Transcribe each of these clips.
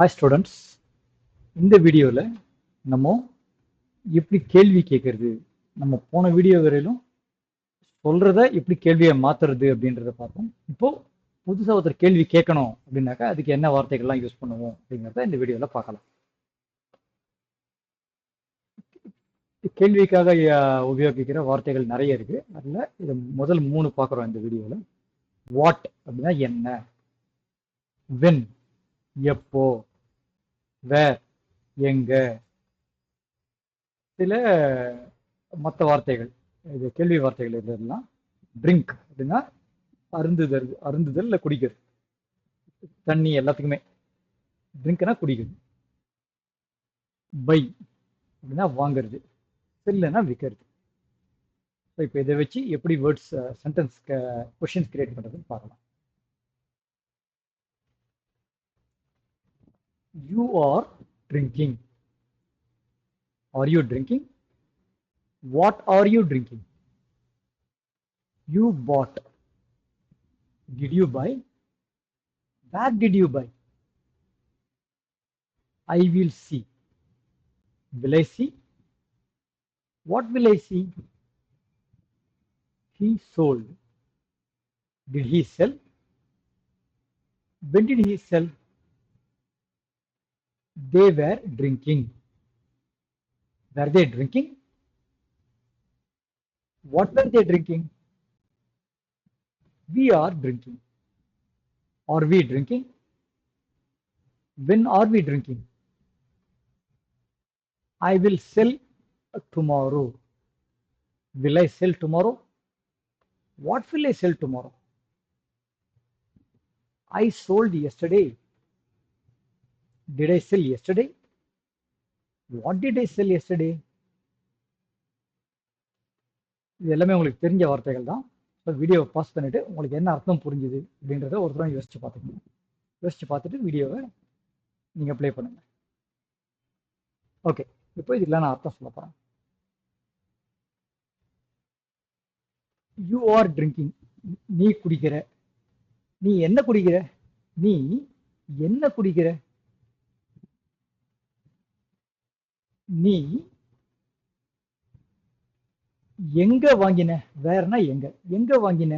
Hi students, இந்த வீடியோவில் நம்ம எப்படி கேள்வி கேட்கறது, நம்ம போன வீடியோ வரையிலும் சொல்றத எப்படி கேள்வியை மாத்துறது அப்படின்றத பார்த்தோம். இப்போ புதுசாக ஒருத்தர் கேள்வி கேட்கணும் அப்படின்னாக்கா அதுக்கு என்ன வார்த்தைகள்லாம் யூஸ் பண்ணுவோம் அப்படிங்கிறத இந்த வீடியோவில் பார்க்கலாம். கேள்விக்காக உபயோகிக்கிற வார்த்தைகள் நிறைய இருக்கு. அதில் இது முதல் 3 பார்க்குறோம் இந்த வீடியோவில். வாட் அப்படின்னா என்ன, வென் எப்போ, வேர் எங்க, சில மற்ற வார்த்தைகள் இது கேள்வி வார்த்தைகள் இதெல்லாம். ட்ரிங்க் அப்படின்னா அருந்துதல், அருந்துதல் இல்லை குடிக்கிறது, தண்ணி எல்லாத்துக்குமே ட்ரிங்க்னா குடிக்கிறது. பை அப்படின்னா வாங்கிறது, செல்லுனா விற்கிறது. ஸோ இப்போ இதை வச்சு எப்படி வேர்ட்ஸ் சென்டென்ஸ் கொஷின்ஸ் கிரியேட் பண்ணுறதுன்னு பார்க்கலாம். You are drinking. Are you drinking? What are you drinking? You bought. Did you buy? Where did you buy? I will see. Will I see? What will I see? He sold. Did he sell? When did he sell? They were drinking. Were they drinking? What were they drinking? We are drinking. Are we drinking? When are we drinking? I will sell tomorrow. Will I sell tomorrow? What will I sell tomorrow? I sold yesterday. Did I sell yesterday? What did I sell yesterday? இது எல்லாமே உங்களுக்கு தெரிஞ்ச வார்த்தைகள் தான். So வீடியோவை pass பண்ணிவிட்டு உங்களுக்கு என்ன அர்த்தம் புரிஞ்சுது அப்படின்றத ஒரு தடவை யோசிச்சு பார்த்துக்கணும். யோசிச்சு பார்த்துட்டு வீடியோவை நீங்கள் ப்ளே பண்ணுங்கள். ஓகே, இப்போ இதுக்கெல்லாம் நான் அர்த்தம் சொல்ல போகிறேன். யூ ஆர் ட்ரிங்கிங், நீ குடிக்கிற. நீ என்ன குடிக்கிற? நீ என்ன குடிக்கிற? நீ எங்க வாங்கின? வேறனா எங்க, எங்க வாங்கின?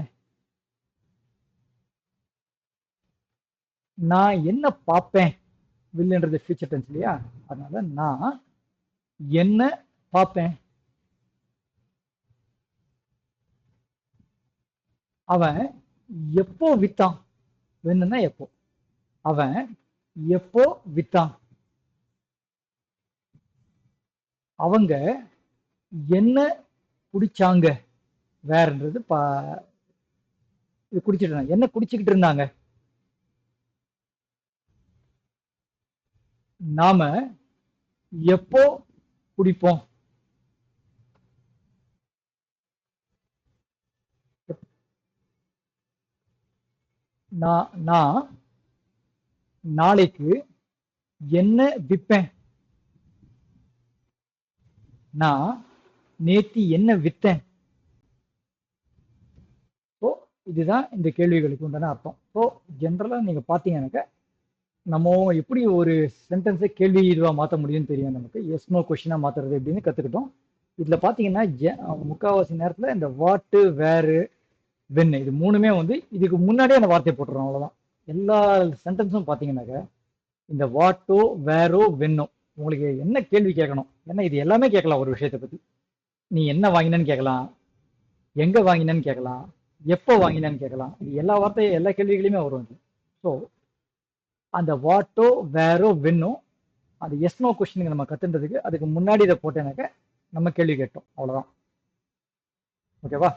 நான் என்ன பார்ப்பேன்? வில்லுன்றது ஃபியூச்சர் டென்ஸ் இல்லையா, அதனால நான் என்ன பார்ப்பேன்? அவன் எப்போ வித்தான்? வேணும்னா எப்போ. அவன் எப்போ வித்தான்? அவங்க என்ன குடிச்சாங்க? வேறன்றது குடிச்சிட்டு இருந்தாங்க. என்ன குடிச்சுக்கிட்டு இருந்தாங்க? நாம எப்போ குடிப்போம்? நான் நாளைக்கு என்ன விற்பேன்? நான் நேத்தி என்ன வித்தேன்? ஸோ இதுதான் இந்த கேள்விகளுக்கு உண்டான அர்த்தம். ஸோ ஜென்ரலாக நீங்கள் பார்த்தீங்கன்னாக்க நம்ம எப்படி ஒரு சென்டென்ஸை கேள்வி இதுவாக மாற்ற முடியும்னு தெரியும். நமக்கு எஸ் நோ கொஷினாக மாற்றுறது எப்படின்னு கற்றுக்கிட்டோம். இதில் பார்த்தீங்கன்னா முக்கால்வாசி நேரத்தில் இந்த வாட்டு, வேறு, வென் இது மூணுமே வந்து இதுக்கு முன்னாடியே அந்த வார்த்தையை போட்டுறோம், அவ்வளோதான். எல்லா சென்டென்ஸும் பார்த்தீங்கன்னாக்க இந்த வாட்டோ, வேரோ, வென்னோ உங்களுக்கு என்ன கேள்வி கேட்கணும், ஏன்னா இது எல்லாமே கேட்கலாம். ஒரு விஷயத்தை பற்றி நீ என்ன வாங்கினன்னு கேட்கலாம், எங்கே வாங்கினன்னு கேட்கலாம், எப்போ வாங்கினன்னு கேட்கலாம். இது எல்லா வார்த்தையும் எல்லா கேள்விகளையுமே வரும். ஸோ அந்த வாட்டோ, வேரோ, வென்னோ அந்த எஸ் நோ கொஸ்டினுக்கு நம்ம கற்றுன்றதுக்கு அதுக்கு முன்னாடி இதை போட்டேனாக்க நம்ம கேள்வி கேட்டோம், அவ்வளோதான். ஓகேவா?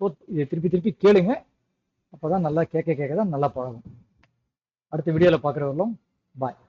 ஸோ இதை திருப்பி திருப்பி கேளுங்க, அப்போ தான் நல்லா கேட்க தான் நல்லா பழகும். அடுத்த வீடியோவில் பார்க்குறவர்களும் பாய்.